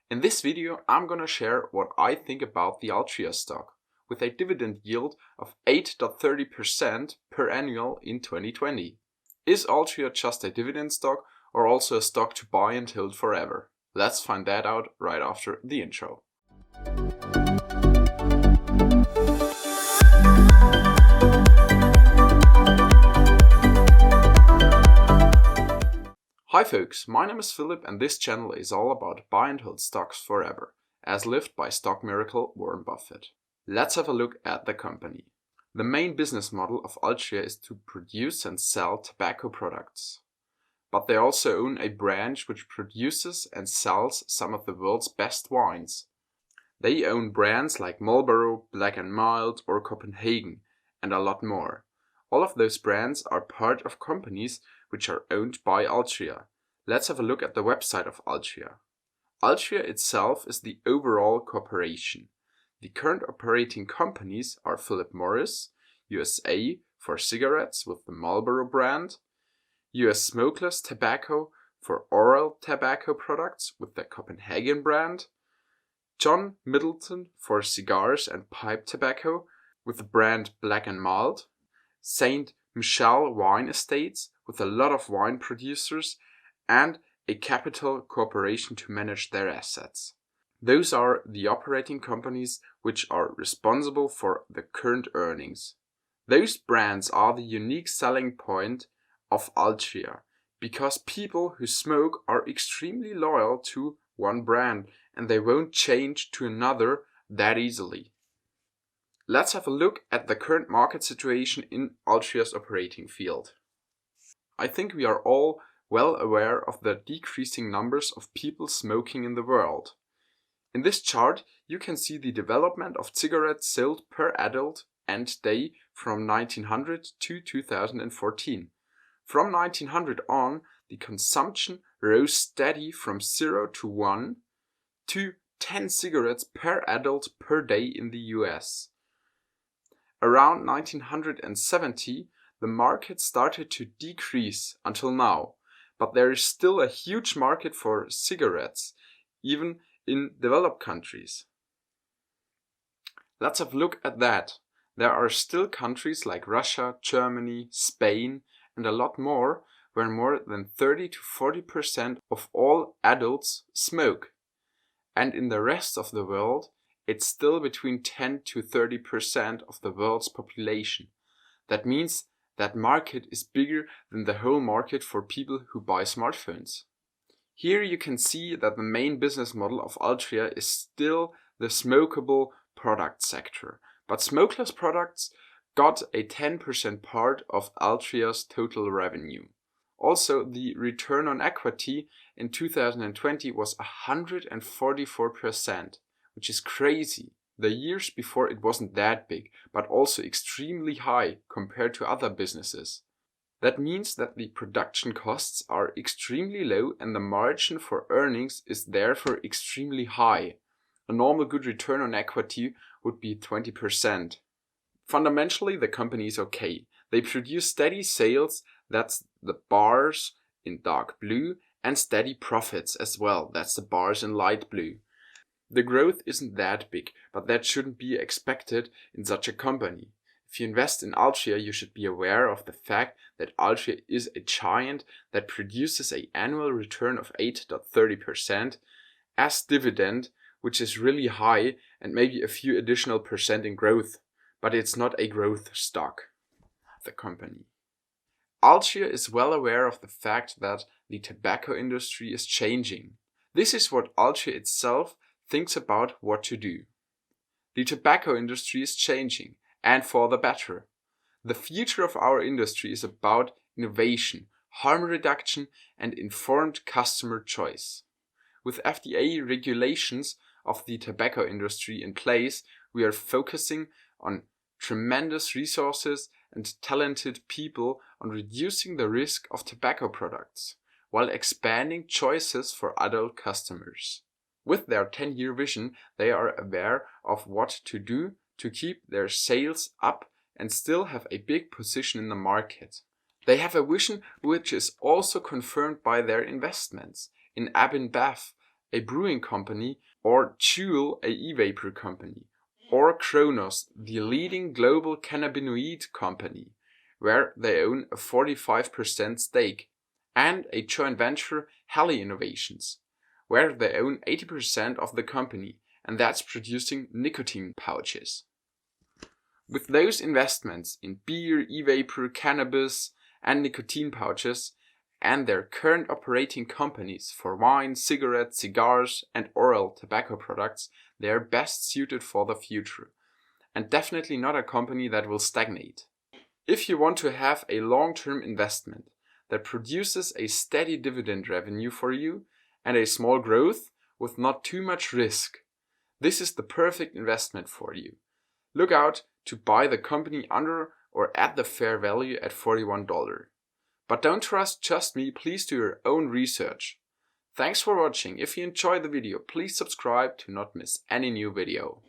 In this video, I'm gonna share what I think about the Altria stock, with a dividend yield of 8.30% per annual in 2020. Is Altria just a dividend stock or also a stock to buy and hold forever? Let's find that out right after the intro. Hi folks, my name is Philip and this channel is all about buy and hold stocks forever, as lived by stock miracle Warren Buffett. Let's have a look at the company. The main business model of Altria is to produce and sell tobacco products. But they also own a branch which produces and sells some of the world's best wines. They own brands like Marlboro, Black & Mild or Copenhagen, and a lot more. All of those brands are part of companies which are owned by Altria. Let's have a look at the website of Altria. Altria itself is the overall corporation. The current operating companies are Philip Morris, USA for cigarettes with the Marlboro brand, US Smokeless Tobacco for oral tobacco products with the Copenhagen brand, John Middleton for cigars and pipe tobacco with the brand Black & Mild, St. Michel Wine Estates with a lot of wine producers, and a capital corporation to manage their assets. Those are the operating companies which are responsible for the current earnings. Those brands are the unique selling point of Altria, because people who smoke are extremely loyal to one brand and they won't change to another that easily. Let's have a look at the current market situation in Altria's operating field. I think we are all well aware of the decreasing numbers of people smoking in the world. In this chart, you can see the development of cigarettes sold per adult and day from 1900 to 2014. From 1900 on, the consumption rose steady from 0 to 1 to 10 cigarettes per adult per day in the US. Around 1970, the market started to decrease until now, but there is still a huge market for cigarettes, even in developed countries. Let's have a look at that. There are still countries like Russia, Germany, Spain, and a lot more where more than 30 to 40% of all adults smoke. And in the rest of the world, it's still between 10 to 30% of the world's population. That means that market is bigger than the whole market for people who buy smartphones. Here you can see that the main business model of Altria is still the smokable product sector, but smokeless products got a 10% part of Altria's total revenue. Also, the return on equity in 2020 was 144%, which is crazy. The years before it wasn't that big, but also extremely high compared to other businesses. That means that the production costs are extremely low and the margin for earnings is therefore extremely high. A normal good return on equity would be 20%. Fundamentally, the company is okay. They produce steady sales, that's the bars in dark blue, and steady profits as well, that's the bars in light blue. The growth isn't that big, but that shouldn't be expected in such a company. If you invest in Altria, you should be aware of the fact that Altria is a giant that produces an annual return of 8.30% as dividend, which is really high, and maybe a few additional percent in growth, but it's not a growth stock, the company. Altria is well aware of the fact that the tobacco industry is changing. This is what Altria itself thinks about what to do. The tobacco industry is changing, and for the better. The future of our industry is about innovation, harm reduction, and informed customer choice. With FDA regulations of the tobacco industry in place, we are focusing on tremendous resources and talented people on reducing the risk of tobacco products, while expanding choices for adult customers. With their 10-year vision, they are aware of what to do to keep their sales up and still have a big position in the market. They have a vision which is also confirmed by their investments in AB InBev a brewing company, or Juul, a e-vapor company, or Kronos, the leading global cannabinoid company, where they own a 45% stake, and a joint venture, Heli Innovations, where they own 80% of the company, and that's producing nicotine pouches. With those investments in beer, e-vapor, cannabis, and nicotine pouches, and their current operating companies for wine, cigarettes, cigars, and oral tobacco products, they are best suited for the future, and definitely not a company that will stagnate. If you want to have a long-term investment that produces a steady dividend revenue for you and a small growth with not too much risk, this is the perfect investment for you. Look out to buy the company under or at the fair value at $41. But don't trust just me, please do your own research. Thanks for watching. If you enjoyed the video, please subscribe to not miss any new video.